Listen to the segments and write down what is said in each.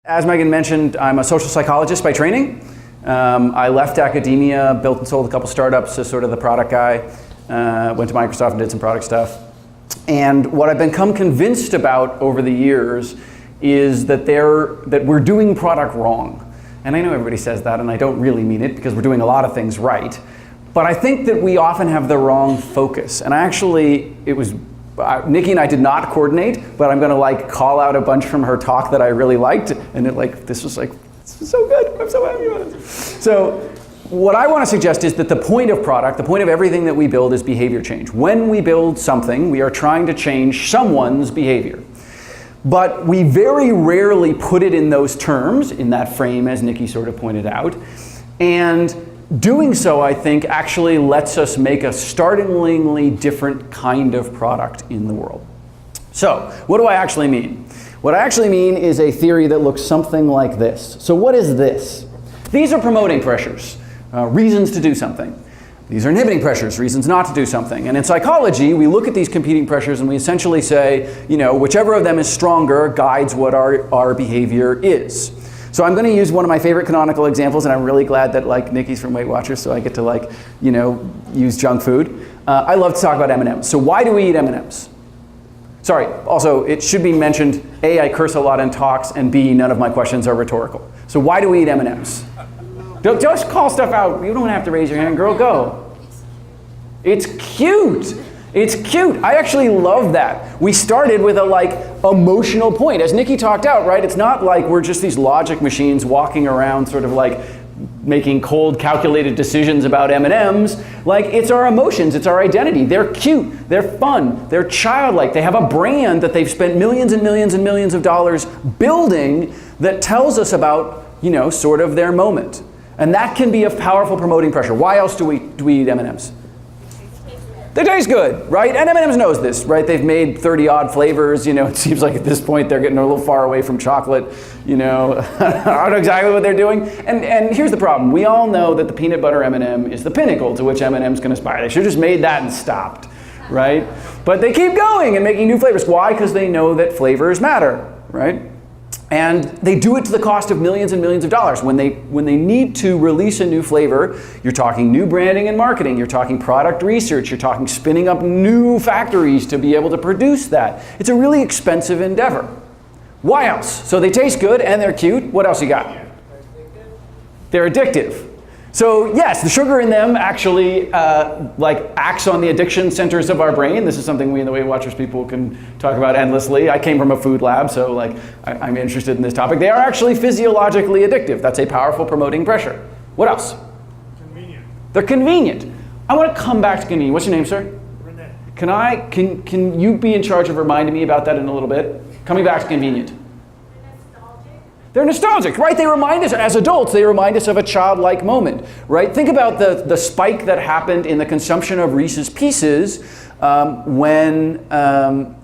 As Megan mentioned, I'm a social psychologist by training. I left academia, built and sold a couple startups as sort of the product guy. Went to Microsoft and did some product stuff. And what I've become convinced about over the years is that we're doing product wrong. And I know everybody says that, and I don't really mean it because we're doing a lot of things right. But I think that we often have the wrong focus. And Nikki and I did not coordinate, but I'm going to call out a bunch from her talk that I really liked, and this was so good. I'm so happy about it. So what I want to suggest is that the point of product, the point of everything that we build is behavior change. When we build something, we are trying to change someone's behavior. But we very rarely put it in those terms, in that frame, as Nikki sort of pointed out. And doing so, I think, actually lets us make a startlingly different kind of product in the world. So, what do I actually mean? What I actually mean is a theory that looks something like this. So what is this? These are promoting pressures, reasons to do something. These are inhibiting pressures, reasons not to do something. And in psychology, we look at these competing pressures and we essentially say, whichever of them is stronger guides what our behavior is. So I'm going to use one of my favorite canonical examples, and I'm really glad that Nikki's from Weight Watchers, so I get to use junk food. I love to talk about M&Ms. So why do we eat M&Ms? Sorry, also it should be mentioned, A, I curse a lot in talks, and B, none of my questions are rhetorical. So why do we eat M&Ms? Don't just call stuff out. You don't have to raise your hand, girl, go. It's cute. It's cute. I actually love that. We started with a emotional point. As Nikki talked out, right? It's not like we're just these logic machines walking around sort of making cold, calculated decisions about M&Ms. It's our emotions, it's our identity. They're cute, they're fun, they're childlike. They have a brand that they've spent millions and millions and millions of dollars building that tells us about, sort of their moment. And that can be a powerful promoting pressure. Why else do we eat M&Ms? They taste good, right? And M&M's knows this, right? They've made 30 odd flavors. It seems like at this point they're getting a little far away from chocolate. I don't know exactly what they're doing. And here's the problem. We all know that the peanut butter M&M is the pinnacle to which M&M's can aspire. They should have just made that and stopped, right? But they keep going and making new flavors. Why? Because they know that flavors matter, right? And they do it to the cost of millions and millions of dollars. When they need to release a new flavor, you're talking new branding and marketing, you're talking product research, you're talking spinning up new factories to be able to produce that. It's a really expensive endeavor. Why else? So they taste good and they're cute. What else you got? They're addictive. So yes, the sugar in them actually acts on the addiction centers of our brain. This is something we in the Weight Watchers people can talk about endlessly. I came from a food lab, so I'm interested in this topic. They are actually physiologically addictive. That's a powerful promoting pressure. What else? Convenient. They're convenient. I want to come back to convenient. What's your name, sir? Renee. Can you be in charge of reminding me about that in a little bit? Coming back to convenient. They're nostalgic, right? They remind us, as adults, they remind us of a childlike moment, right? Think about the spike that happened in the consumption of Reese's Pieces when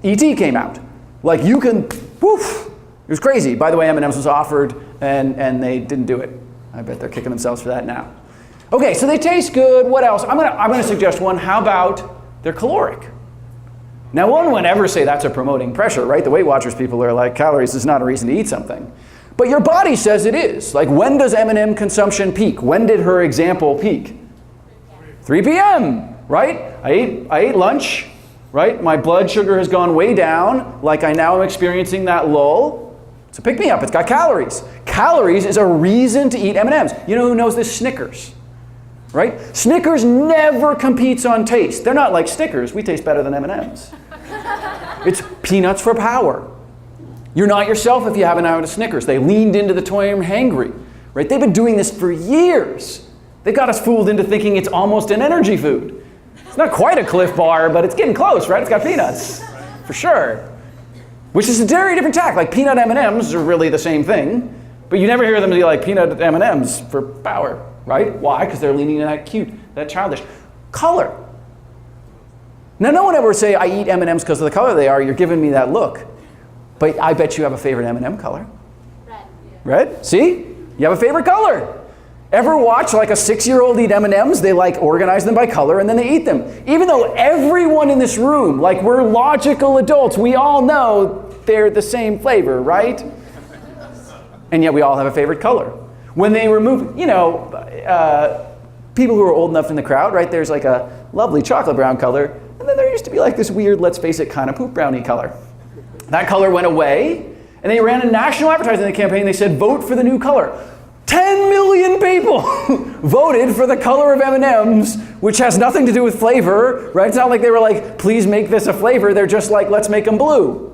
E.T. came out. It was crazy. By the way, M&M's was offered and they didn't do it. I bet they're kicking themselves for that now. Okay, so they taste good. What else? I'm gonna suggest one. How about they're caloric? Now, one would never say that's a promoting pressure, right? The Weight Watchers people are like, calories is not a reason to eat something. But your body says it is. When does M&M consumption peak? When did her example peak? 3 p.m., right? I ate lunch, right? My blood sugar has gone way down. I now am experiencing that lull. It's a pick-me-up. It's got calories. Calories is a reason to eat M&Ms. You know who knows this? Snickers, right? Snickers never competes on taste. They're not like Snickers. We taste better than M&Ms. It's peanuts for power. You're not yourself if you haven't had a Snickers. They leaned into the toy and hangry, right? They've been doing this for years. They've got us fooled into thinking it's almost an energy food. It's not quite a Cliff Bar, but it's getting close, right? It's got peanuts, for sure. Which is a very different tack. Peanut M&Ms are really the same thing, but you never hear them be like peanut M&Ms for power, right? Why? Because they're leaning into that cute, that childish. Color. Now, no one ever say, I eat M&Ms because of the color they are. You're giving me that look. But I bet you have a favorite M&M color. Red. Red? See? You have a favorite color. Ever watch a 6-year-old eat M&Ms? They organize them by color and then they eat them. Even though everyone in this room, we're logical adults, we all know they're the same flavor, right? And yet we all have a favorite color. When they remove, people who are old enough in the crowd, right, there's like a lovely chocolate brown color, and then there used to be like this weird, let's face it, kind of poop brownie color. That color went away, and they ran a national advertising campaign. They said, vote for the new color. 10 million people voted for the color of M&Ms, which has nothing to do with flavor, right? It's not like they were like, please make this a flavor. They're just like, let's make them blue.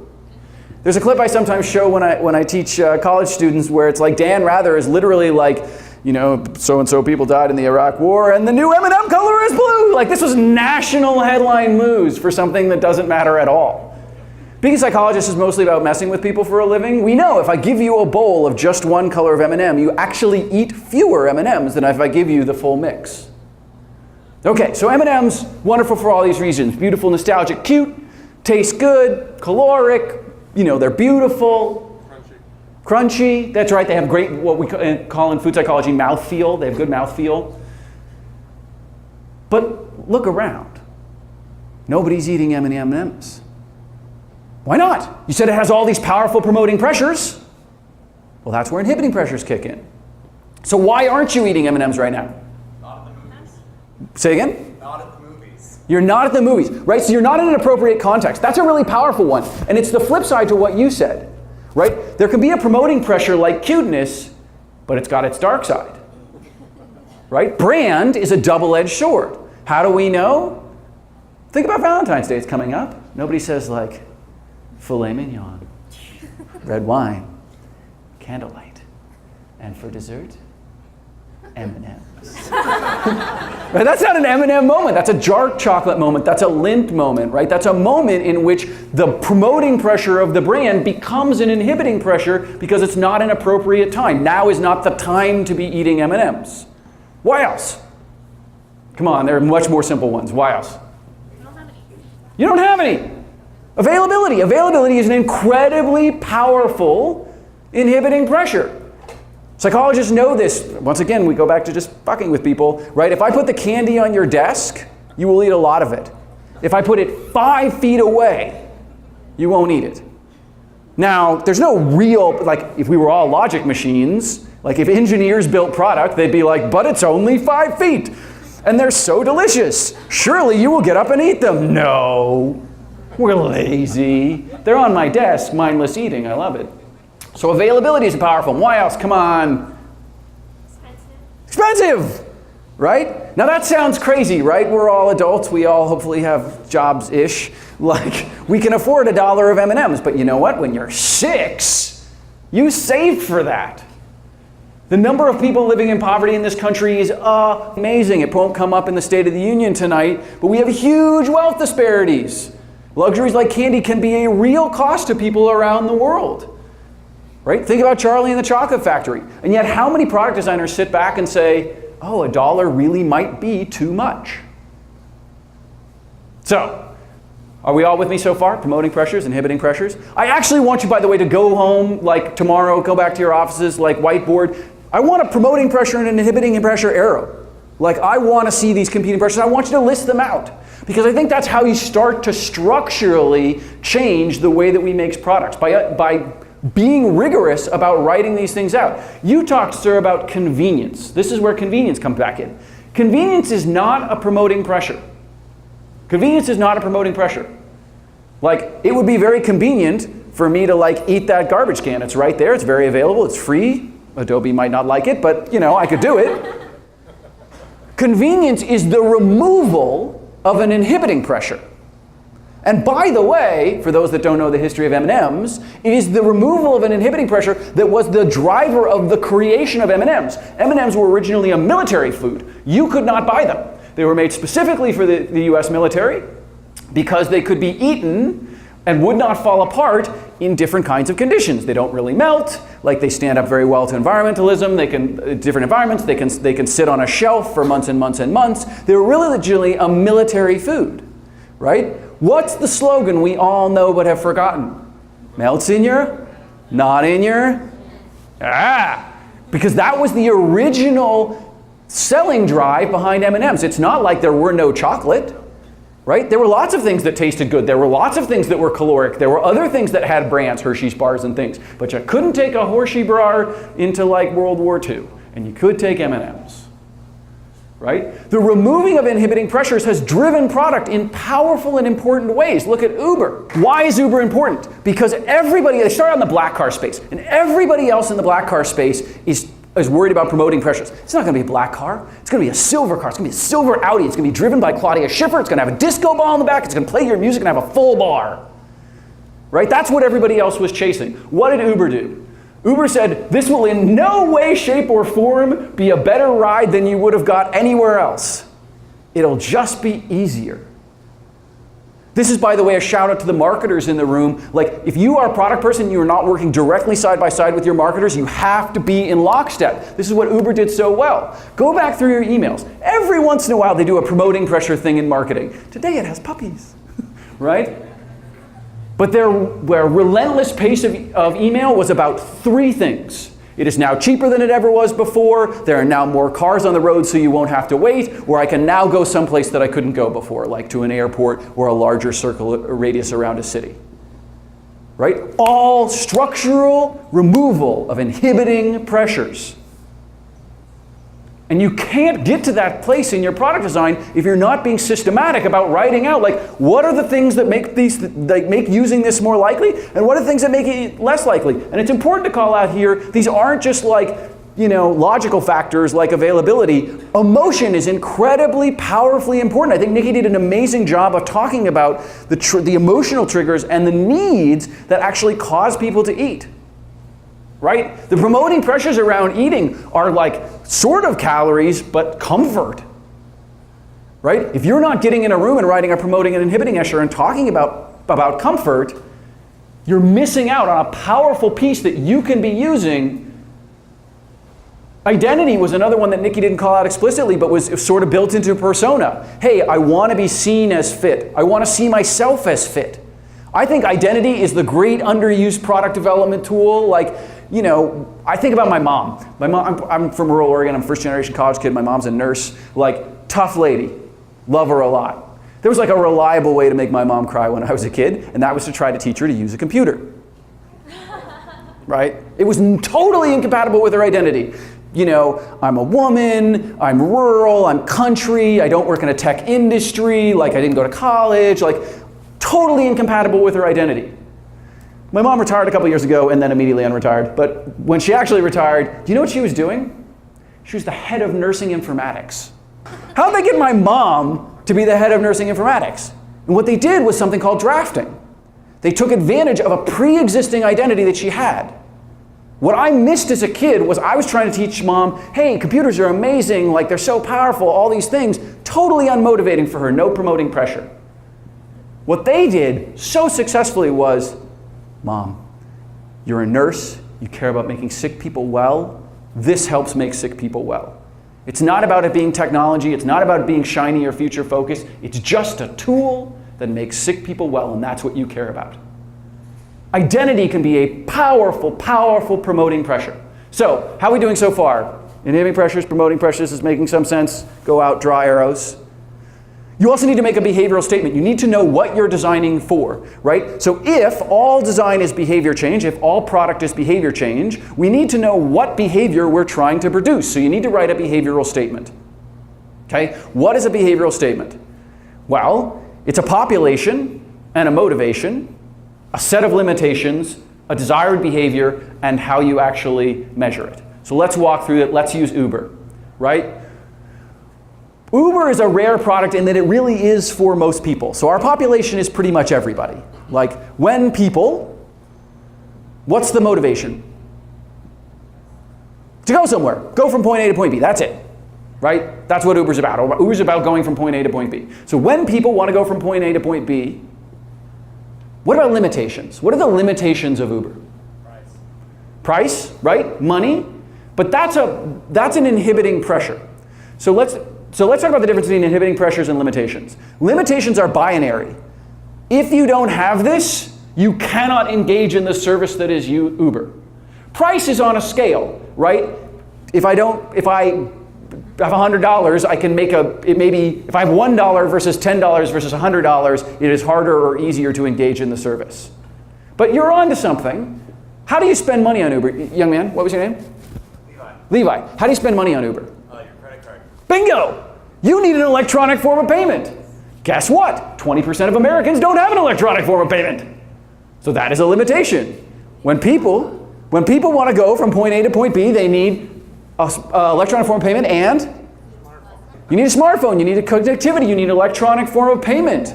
There's a clip I sometimes show when I teach college students where it's like Dan Rather is literally like, so-and-so people died in the Iraq War and the new M&M color is blue. Like this was national headline news for something that doesn't matter at all. Being a psychologist is mostly about messing with people for a living. We know if I give you a bowl of just one color of M&M, you actually eat fewer M&Ms than if I give you the full mix. Okay, so M&Ms, wonderful for all these reasons. Beautiful, nostalgic, cute, taste good, caloric, they're beautiful. Crunchy, that's right, they have great, what we call in food psychology, mouthfeel. They have good mouthfeel. But look around. Nobody's eating M&Ms. Why not? You said it has all these powerful promoting pressures. Well, that's where inhibiting pressures kick in. So why aren't you eating M&Ms right now? Not at the movies. Say again? Not at the movies. You're not at the movies, right? So you're not in an appropriate context. That's a really powerful one. And it's the flip side to what you said, right? There can be a promoting pressure like cuteness, but it's got its dark side, right? Brand is a double-edged sword. How do we know? Think about Valentine's Day. It's coming up. Nobody says like, filet mignon, red wine, candlelight, and for dessert, M&Ms. Right? That's not an M&M moment. That's a dark chocolate moment. That's a Lindt moment, right? That's a moment in which the promoting pressure of the brand becomes an inhibiting pressure because it's not an appropriate time. Now is not the time to be eating M&Ms. Why else? Come on, there are much more simple ones. Why else? You don't have any. You don't have any. Availability. Availability is an incredibly powerful inhibiting pressure. Psychologists know this. Once again, we go back to just fucking with people, right? If I put the candy on your desk, you will eat a lot of it. If I put it 5 feet away, you won't eat it. Now, there's no real, like if we were all logic machines, like if engineers built product, they'd be like, but it's only 5 feet. And they're so delicious. Surely you will get up and eat them. No. We're lazy. They're on my desk, mindless eating. I love it. So availability is powerful. Why else? Come on. Expensive, right? Now that sounds crazy, right? We're all adults. We all hopefully have jobs-ish. Like, we can afford $1 of M&Ms. But you know what? When you're 6, you saved for that. The number of people living in poverty in this country is amazing. It won't come up in the State of the Union tonight, but we have huge wealth disparities. Luxuries like candy can be a real cost to people around the world, right? Think about Charlie and the Chocolate Factory. And yet how many product designers sit back and say, oh, $1 really might be too much? So, are we all with me so far? Promoting pressures, inhibiting pressures. I actually want you, by the way, to go home, like tomorrow, go back to your offices, like whiteboard. I want a promoting pressure and an inhibiting pressure arrow. Like I want to see these competing pressures. I want you to list them out. Because I think that's how you start to structurally change the way that we make products, by being rigorous about writing these things out. You talked, sir, about convenience. This is where convenience comes back in. Convenience is not a promoting pressure. Convenience is not a promoting pressure. Like, it would be very convenient for me to like eat that garbage can. It's right there, it's very available, it's free. Adobe might not like it, but I could do it. Convenience is the removal of an inhibiting pressure. And by the way, for those that don't know the history of M&Ms, it is the removal of an inhibiting pressure that was the driver of the creation of M&Ms. M&Ms were originally a military food. You could not buy them. They were made specifically for the US military because they could be eaten and would not fall apart in different kinds of conditions. They don't really melt, like they stand up very well to environmentalism. They can, different environments, they can sit on a shelf for months and months and months. They were really legitimately a military food, right? What's the slogan we all know but have forgotten? Melts in your, not in your, because that was the original selling drive behind M&Ms. It's not like there were no chocolate, right? There were lots of things that tasted good. There were lots of things that were caloric. There were other things that had brands, Hershey's bars and things. But you couldn't take a Hershey bar into like World War II, and you could take M&Ms, right? The removing of inhibiting pressures has driven product in powerful and important ways. Look at Uber. Why is Uber important? Because they started on the black car space, and everybody else in the black car space is worried about promoting pressures. It's not going to be a black car. It's going to be a silver car. It's going to be a silver Audi. It's going to be driven by Claudia Schiffer. It's going to have a disco ball in the back. It's going to play your music and have a full bar. Right? That's what everybody else was chasing. What did Uber do? Uber said, this will in no way, shape, or form be a better ride than you would have got anywhere else. It'll just be easier. This is, by the way, a shout out to the marketers in the room. Like, if you are a product person, you are not working directly side by side with your marketers, you have to be in lockstep. This is what Uber did so well. Go back through your emails. Every once in a while, they do a promoting pressure thing in marketing. Today, it has puppies, right? But their relentless pace of email was about 3 things. It is now cheaper than it ever was before. There are now more cars on the road so you won't have to wait, or I can now go someplace that I couldn't go before, like to an airport or a larger circle or radius around a city. Right? All structural removal of inhibiting pressures. And you can't get to that place in your product design if you're not being systematic about writing out, like, what are the things that make using this more likely, and what are the things that make it less likely? And it's important to call out here, these aren't just like, logical factors like availability. Emotion is incredibly powerfully important. I think Nikki did an amazing job of talking about the emotional triggers and the needs that actually cause people to eat. Right? The promoting pressures around eating are like sort of calories, but comfort. Right? If you're not getting in a room and writing a promoting and inhibiting essay and talking about comfort, you're missing out on a powerful piece that you can be using. Identity was another one that Nikki didn't call out explicitly, but was sort of built into persona. Hey, I want to be seen as fit. I want to see myself as fit. I think identity is the great underused product development tool. Like, I think about my mom. I'm from rural Oregon. I'm a first generation college kid. My mom's a nurse. Like, tough lady. Love her a lot. There was like a reliable way to make my mom cry when I was a kid, and that was to try to teach her to use a computer. Right? It was totally incompatible with her identity. I'm a woman, I'm rural, I'm country, I don't work in a tech industry, like I didn't go to college, like totally incompatible with her identity. My mom retired a couple years ago and then immediately unretired, but when she actually retired, do you know what she was doing? She was the head of nursing informatics. How'd they get my mom to be the head of nursing informatics? And what they did was something called drafting. They took advantage of a pre-existing identity that she had. What I missed as a kid was I was trying to teach mom, hey, computers are amazing, like they're so powerful, all these things, totally unmotivating for her, no promoting pressure. What they did so successfully was, Mom, you're a nurse, you care about making sick people well, this helps make sick people well. It's not about it being technology, it's not about it being shiny or future focused, it's just a tool that makes sick people well, and that's what you care about. Identity can be a powerful, powerful promoting pressure. So, how are we doing so far? Inhibiting pressures, promoting pressures is making some sense. Go out, draw arrows. You also need to make a behavioral statement. You need to know what you're designing for, right? So if all design is behavior change, if all product is behavior change, we need to know what behavior we're trying to produce. So you need to write a behavioral statement. Okay? What is a behavioral statement? Well, it's a population and a motivation, a set of limitations, a desired behavior, and how you actually measure it. So let's walk through it. Let's use Uber, right? Uber is a rare product in that it really is for most people. So our population is pretty much everybody. Like, when people, what's the motivation? To go somewhere. Go from point A to point B. That's it. Right? That's what Uber's about. Uber's about going from point A to point B. So when people want to go from point A to point B, what about limitations? What are the limitations of Uber? Price, right? Money. But that's an inhibiting pressure. So let's talk about the difference between inhibiting pressures and limitations. Limitations are binary. If you don't have this, you cannot engage in the service that is Uber. Price is on a scale, right? If I have $100, I can make if I have $1 versus $10 versus $100, it is harder or easier to engage in the service. But you're onto something. How do you spend money on Uber? Young man, what was your name? Levi. How do you spend money on Uber? Your credit card. Bingo! You need an electronic form of payment. Guess what? 20% of Americans don't have an electronic form of payment. So that is a limitation. When people want to go from point A to point B, they need an electronic form of payment and you need a smartphone, you need a connectivity, you need an electronic form of payment.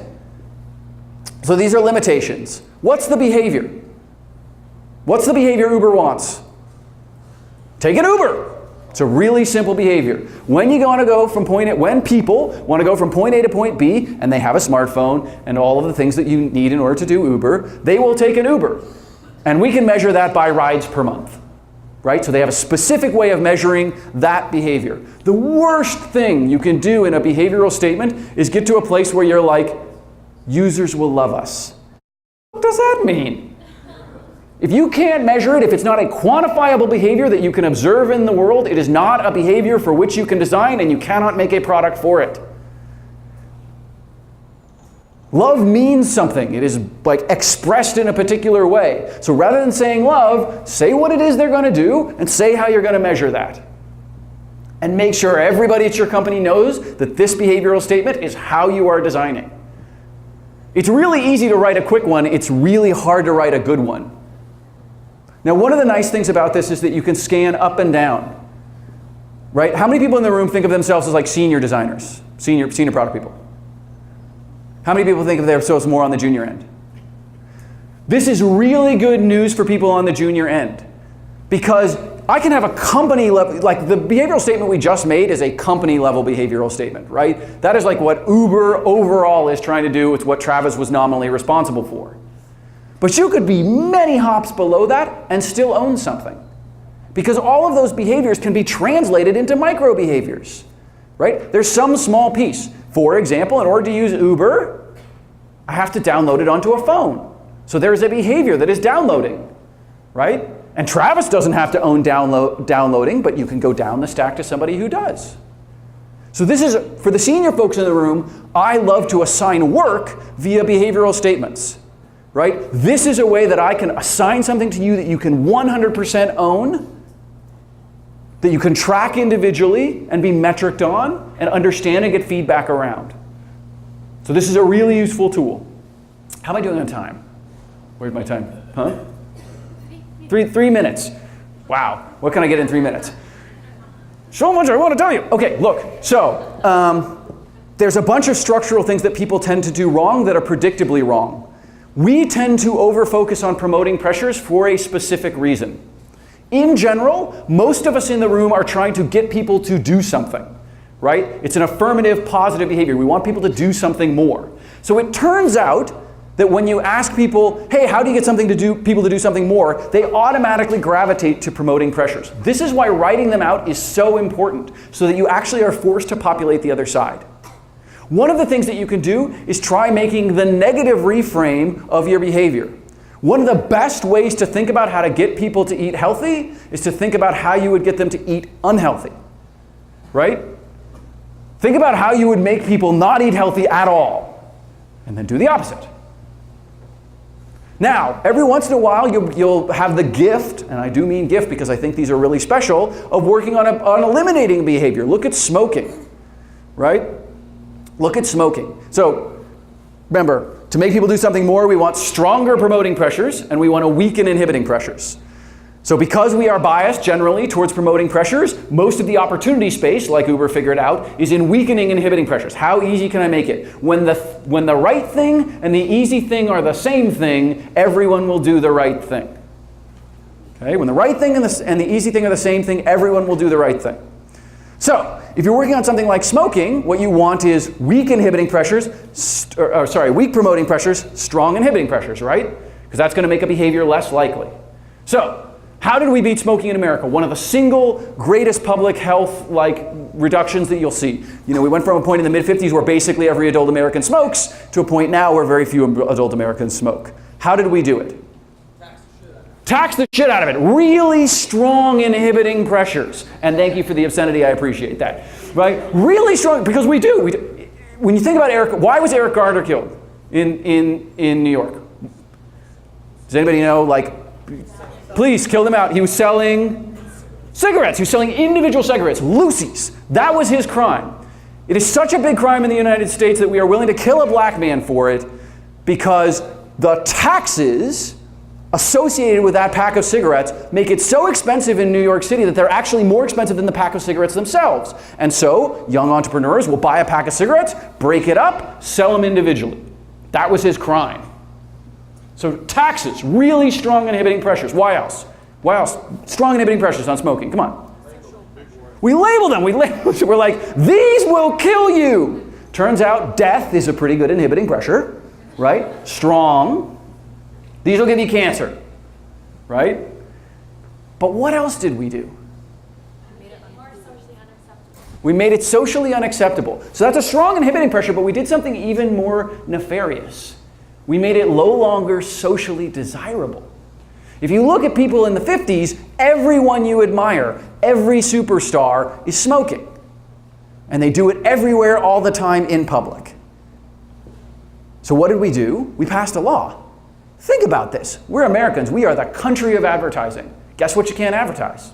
So these are limitations. What's the behavior? What's the behavior Uber wants? Take an Uber. It's a really simple behavior. When people want to go from point A to point B and they have a smartphone and all of the things that you need in order to do Uber, they will take an Uber. And we can measure that by rides per month. Right? So they have a specific way of measuring that behavior. The worst thing you can do in a behavioral statement is get to a place where you're like, users will love us. What does that mean? If you can't measure it, if it's not a quantifiable behavior that you can observe in the world, it is not a behavior for which you can design, and you cannot make a product for it. Love means something. It is like expressed in a particular way. So rather than saying love, say what it is they're going to do and say how you're going to measure that. And make sure everybody at your company knows that this behavioral statement is how you are designing. It's really easy to write a quick one. It's really hard to write a good one. Now, one of the nice things about this is that you can scan up and down. Right? How many people in the room think of themselves as like senior designers, senior product people? How many people think of themselves more on the junior end? This is really good news for people on the junior end, because I can have a company level, like the behavioral statement we just made is a company level behavioral statement, right? That is like what Uber overall is trying to do. It's what Travis was nominally responsible for. But you could be many hops below that and still own something, because all of those behaviors can be translated into micro behaviors, right? There's some small piece. For example, in order to use Uber, I have to download it onto a phone. So there's a behavior that is downloading, right? And Travis doesn't have to own downloading, but you can go down the stack to somebody who does. So this is, for the senior folks in the room, I love to assign work via behavioral statements, right? This is a way that I can assign something to you that you can 100% own, that you can track individually and be metriced on and understand and get feedback around. So this is a really useful tool. How am I doing on time? Where's my time? Huh? 3 minutes. Wow. What can I get in 3 minutes? So much I want to tell you. Okay, look. So there's a bunch of structural things that people tend to do wrong that are predictably wrong. We tend to over-focus on promoting pressures for a specific reason. In general, most of us in the room are trying to get people to do something, right? It's an affirmative, positive behavior. We want people to do something more. So it turns out that when you ask people, hey, how do you get people to do something more, they automatically gravitate to promoting pressures. This is why writing them out is so important, so that you actually are forced to populate the other side. One of the things that you can do is try making the negative reframe of your behavior. One of the best ways to think about how to get people to eat healthy is to think about how you would get them to eat unhealthy, right? Think about how you would make people not eat healthy at all, and then do the opposite. Now, every once in a while, you'll have the gift, and I do mean gift because I think these are really special, of working on eliminating behavior. Look at smoking, right? Look at smoking. So, remember, to make people do something more, we want stronger promoting pressures, and we want to weaken inhibiting pressures. So because we are biased generally towards promoting pressures, most of the opportunity space, like Uber figured out, is in weakening inhibiting pressures. How easy can I make it? When the right thing and the easy thing are the same thing, everyone will do the right thing. Okay? When the right thing and the easy thing are the same thing, everyone will do the right thing. So, if you're working on something like smoking, what you want is weak promoting pressures, strong inhibiting pressures, right? Because that's going to make a behavior less likely. So, how did we beat smoking in America? One of the single greatest public health reductions that you'll see. You know, we went from a point in the mid-50s where basically every adult American smokes to a point now where very few adult Americans smoke. How did we do it? Tax the shit out of it. Really strong inhibiting pressures. And thank you for the obscenity, I appreciate that. Right? Really strong, because we do. When you think about Eric, why was Eric Garner killed in New York? Does anybody know? Like, police killed him out. He was selling cigarettes. He was selling individual cigarettes, Lucy's. That was his crime. It is such a big crime in the United States that we are willing to kill a black man for it because the taxes associated with that pack of cigarettes make it so expensive in New York City that they're actually more expensive than the pack of cigarettes themselves. And so young entrepreneurs will buy a pack of cigarettes, break it up, sell them individually. That was his crime. So taxes, really strong inhibiting pressures. Why else? Why else? Strong inhibiting pressures on smoking. Come on. We label them. We're like, these will kill you. Turns out death is a pretty good inhibiting pressure, right? Strong. These will give you cancer, right? But what else did we do? We made it socially unacceptable. So that's a strong inhibiting pressure, but we did something even more nefarious. We made it no longer socially desirable. If you look at people in the 50s, everyone you admire, every superstar is smoking. And they do it everywhere all the time in public. So what did we do? We passed a law. Think about this. We're Americans. We are the country of advertising. Guess what you can't advertise?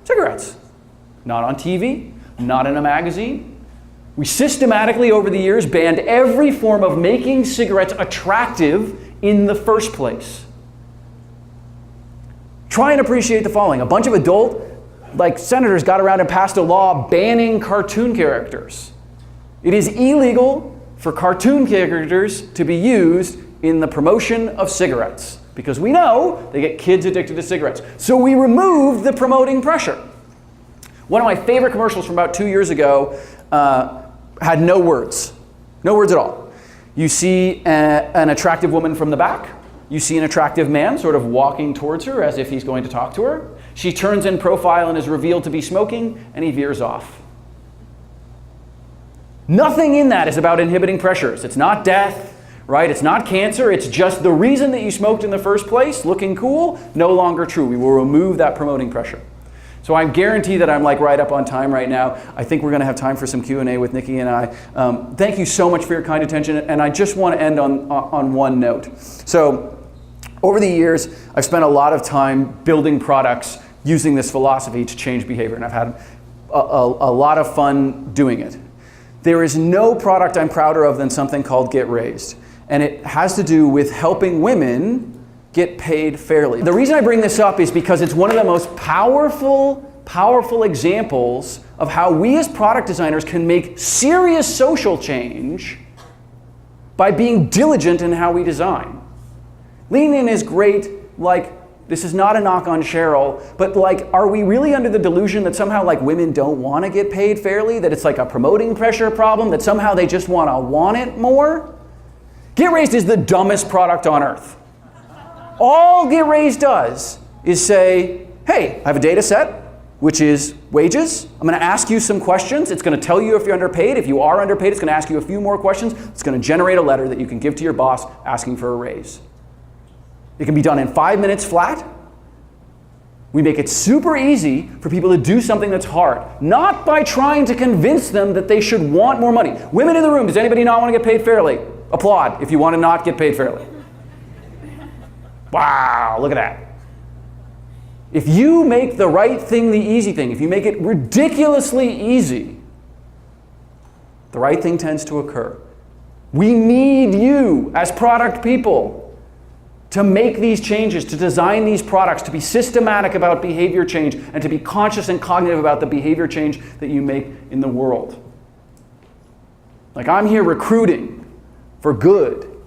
Cigarettes. Not on TV, not in a magazine. We systematically, over the years, banned every form of making cigarettes attractive in the first place. Try and appreciate the following. A bunch of adult, senators got around and passed a law banning cartoon characters. It is illegal for cartoon characters to be used in the promotion of cigarettes, because we know they get kids addicted to cigarettes. So we removed the promoting pressure. One of my favorite commercials from about 2 years ago had no words. No words at all. You see an attractive woman from the back. You see an attractive man sort of walking towards her as if he's going to talk to her. She turns in profile and is revealed to be smoking, and he veers off. Nothing in that is about inhibiting pressures. It's not death. Right? It's not cancer. It's just the reason that you smoked in the first place, looking cool, no longer true. We will remove that promoting pressure. So I guarantee that I'm right up on time right now. I think we're going to have time for some Q&A with Nikki and I. Thank you so much for your kind attention. And I just want to end on one note. So over the years, I've spent a lot of time building products using this philosophy to change behavior. And I've had a lot of fun doing it. There is no product I'm prouder of than something called Get Raised. And it has to do with helping women get paid fairly. The reason I bring this up is because it's one of the most powerful examples of how we as product designers can make serious social change by being diligent in how we design. Lean In is great, this is not a knock on Cheryl, but are we really under the delusion that somehow women don't want to get paid fairly? That it's a promoting pressure problem? That somehow they just want it more? Get Raised is the dumbest product on earth. All Get Raised does is say, hey, I have a data set, which is wages. I'm going to ask you some questions. It's going to tell you if you're underpaid. If you are underpaid, it's going to ask you a few more questions. It's going to generate a letter that you can give to your boss asking for a raise. It can be done in 5 minutes flat. We make it super easy for people to do something that's hard, not by trying to convince them that they should want more money. Women in the room, does anybody not want to get paid fairly? Applaud if you want to not get paid fairly. Wow, look at that. If you make the right thing the easy thing, if you make it ridiculously easy, the right thing tends to occur. We need you as product people to make these changes, to design these products, to be systematic about behavior change, and to be conscious and cognitive about the behavior change that you make in the world. I'm here recruiting for good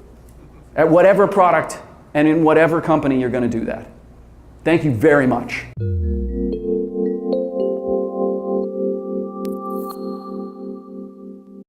at whatever product and in whatever company you're going to do that. Thank you very much.